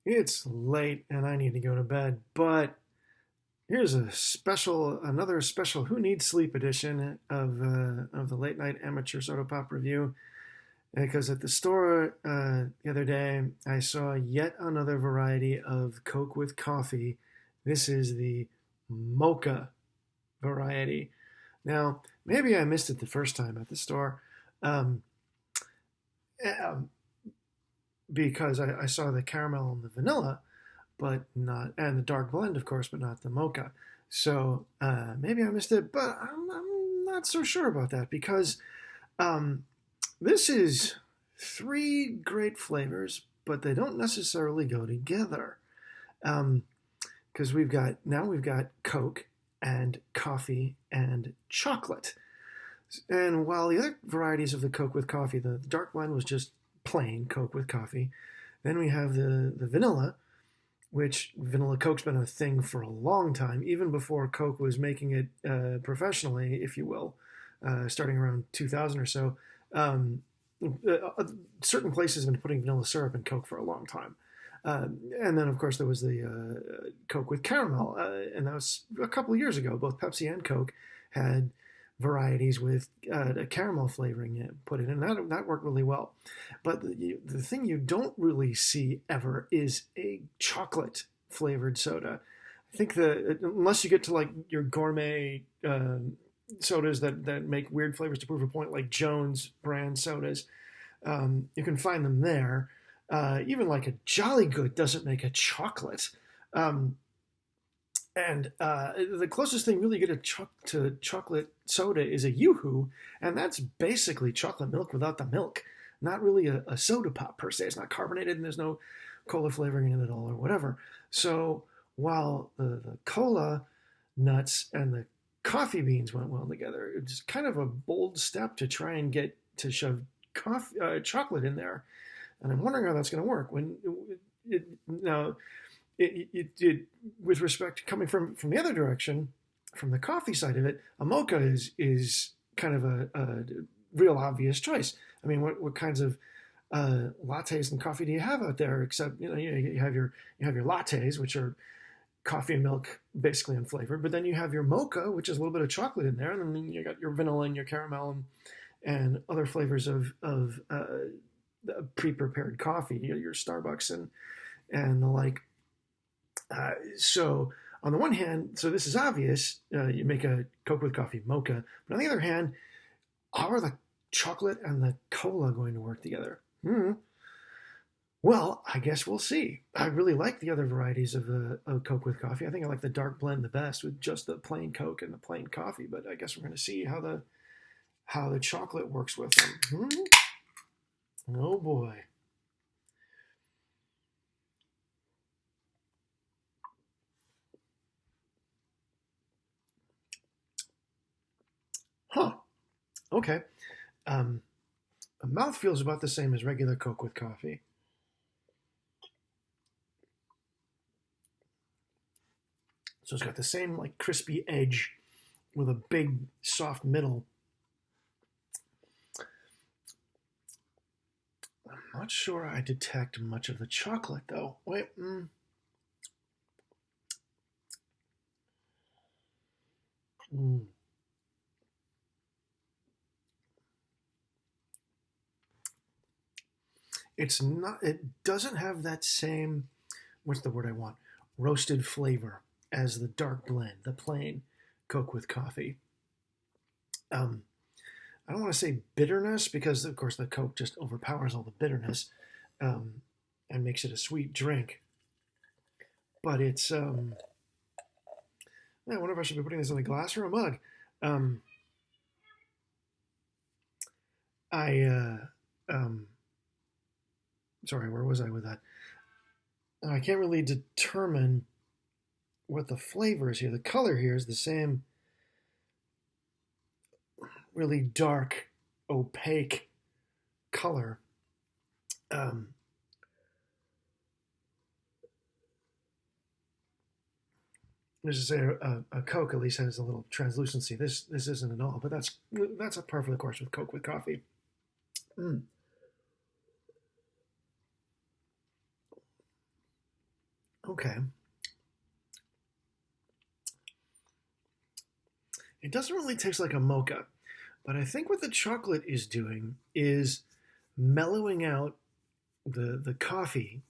It's late and I need to go to bed, but here's another special Who Needs Sleep edition of the Late Night Amateur Soda Pop Review. Because at the store the other day, I saw yet another variety of Coke with coffee. This is the Mocha variety. Now, maybe I missed it the first time at the store. Um, um, because I saw the caramel and the vanilla, but not, and the dark blend, of course, but not the mocha. So maybe I missed it, but I'm not so sure about that because um, this is three great flavors, but they don't necessarily go together. Because we've got Coke and coffee and chocolate. And while the other varieties of the Coke with coffee, the dark blend was just plain Coke with coffee. Then we have the vanilla, which vanilla Coke's been a thing for a long time, even before Coke was making it professionally, if you will, starting around 2000 or so. Um, Certain places have been putting vanilla syrup in Coke for a long time. And then, of course, there was the Coke with caramel, and that was a couple of years ago. Both Pepsi and Coke had varieties with a caramel flavoring put in, and that worked really well. But the thing you don't really see ever is a chocolate flavored soda. I think unless you get to like your gourmet sodas that make weird flavors to prove a point, like Jones brand sodas, you can find them there. Even like a Jolly Good doesn't make a chocolate. Um, and the closest thing really you get to chocolate soda is a Yoo-Hoo, and that's basically chocolate milk without the milk. Not really a soda pop per se. It's not carbonated, and there's no cola flavoring in it at all or whatever. So while the cola nuts and the coffee beans went well together, it's kind of a bold step to try and get to shove chocolate in there, and I'm wondering how that's going to work. Now, with respect to coming from the other direction, from the coffee side of it, a mocha is kind of a real obvious choice. I mean, what kinds of lattes and coffee do you have out there? Except you have your lattes, which are coffee and milk basically unflavored, but then you have your mocha, which is a little bit of chocolate in there, and then you got your vanilla and your caramel and other flavors of pre-prepared coffee, your Starbucks and the like. So on the one hand, so this is obvious. You make a Coke with coffee mocha, but on the other hand, how are the chocolate and the cola going to work together? Well, I guess we'll see. I really like the other varieties of Coke with coffee. I think I like the dark blend the best with just the plain Coke and the plain coffee. But I guess we're going to see how the chocolate works with them. Oh boy. Huh. Okay. Um, a mouth feels about the same as regular Coke with coffee. So it's got the same like crispy edge with a big soft middle. I'm not sure I detect much of the chocolate though. Wait. Mm. It's not. It doesn't have that same. What's the word I want? Roasted flavor as the dark blend, the plain Coke with coffee. Um, I don't want to say bitterness because, of course, the Coke just overpowers all the bitterness um, and makes it a sweet drink. But it's. I wonder if I should be putting this in a glass or a mug. Um, I. Sorry, where was I with that? I can't really determine what the flavor is here. The color here is the same, really dark, opaque color. Um, Let's just say a Coke at least has a little translucency. This isn't at all, but that's a par for the course with Coke with coffee. Mm. Okay. It doesn't really taste like a mocha, but I think what the chocolate is doing is mellowing out the coffee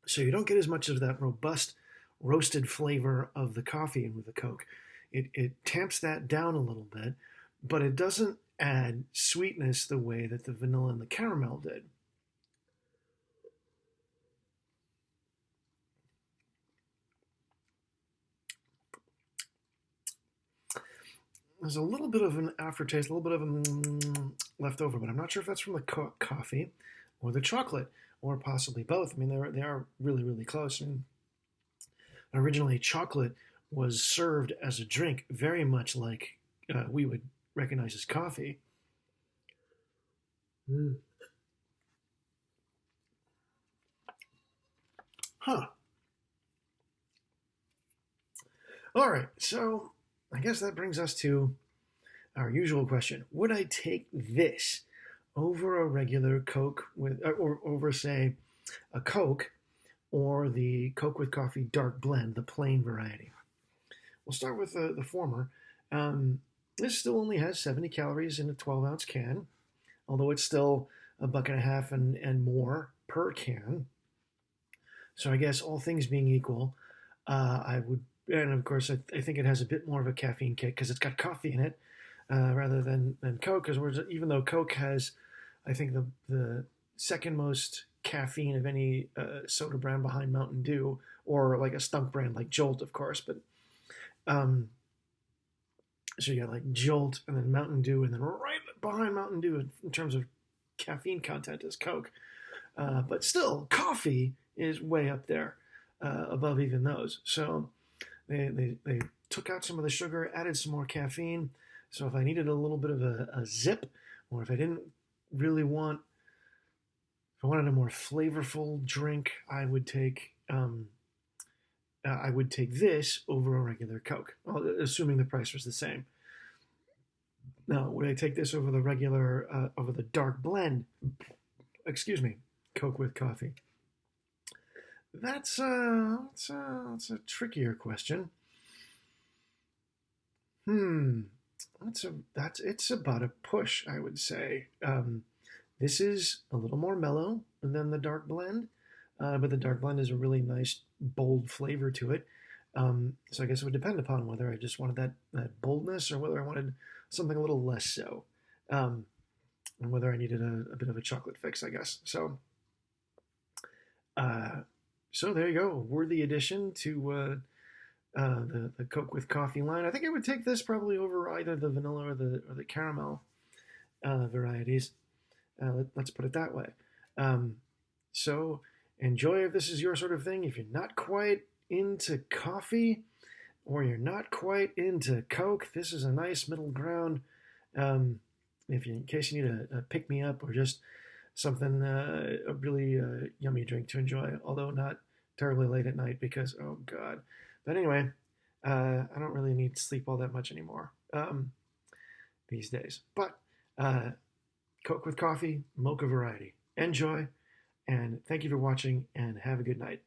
so you don't get as much of that robust roasted flavor of the coffee in with the Coke. It tamps that down a little bit, but it doesn't add sweetness the way that the vanilla and the caramel did. There's a little bit of an aftertaste, a little bit of left over, but I'm not sure if that's from the coffee or the chocolate, or possibly both. I mean, they are really, really close. And originally, chocolate was served as a drink, very much like we would recognize as coffee. Mm. Huh. All right. So I guess that brings us to our usual question: would I take this over a regular Coke or over, say, a Coke or the Coke with coffee dark blend, the plain variety? We'll start with the former. This still only has 70 calories in a 12-ounce can, although it's still a buck and a half and more per can. So I guess all things being equal, I would, and of course I think it has a bit more of a caffeine kick because it's got coffee in it rather than Coke. Because even though Coke has, I think the second most caffeine of any soda brand behind Mountain Dew, or like a stunk brand like Jolt, of course. But so you got like Jolt and then Mountain Dew, and then right behind Mountain Dew in terms of caffeine content is Coke. But still, coffee is way up there above even those. So they took out some of the sugar, added some more caffeine. So if I needed a little bit of a zip, or if I didn't really want, if I wanted a more flavorful drink, I would take this over a regular Coke, assuming the price was the same. Now, would I take this over the regular, over the dark blend? Excuse me, Coke with coffee. That's a trickier question. Hmm, it's about a push, I would say. This is a little more mellow than the dark blend, but the dark blend is a really nice, bold flavor to it. So I guess it would depend upon whether I just wanted that boldness or whether I wanted something a little less so, and whether I needed a bit of a chocolate fix, I guess. Uh, so there you go, worthy addition to the Coke with coffee line. I think I would take this probably over either the vanilla or the caramel varieties. Let's put it that way. So enjoy if this is your sort of thing. If you're not quite into coffee or you're not quite into Coke, this is a nice middle ground. In case you need a pick me up or just something a really yummy drink to enjoy, although not terribly late at night because oh god. But anyway, I don't really need sleep all that much anymore these days. But Coke with coffee, mocha variety. Enjoy, and thank you for watching, and have a good night.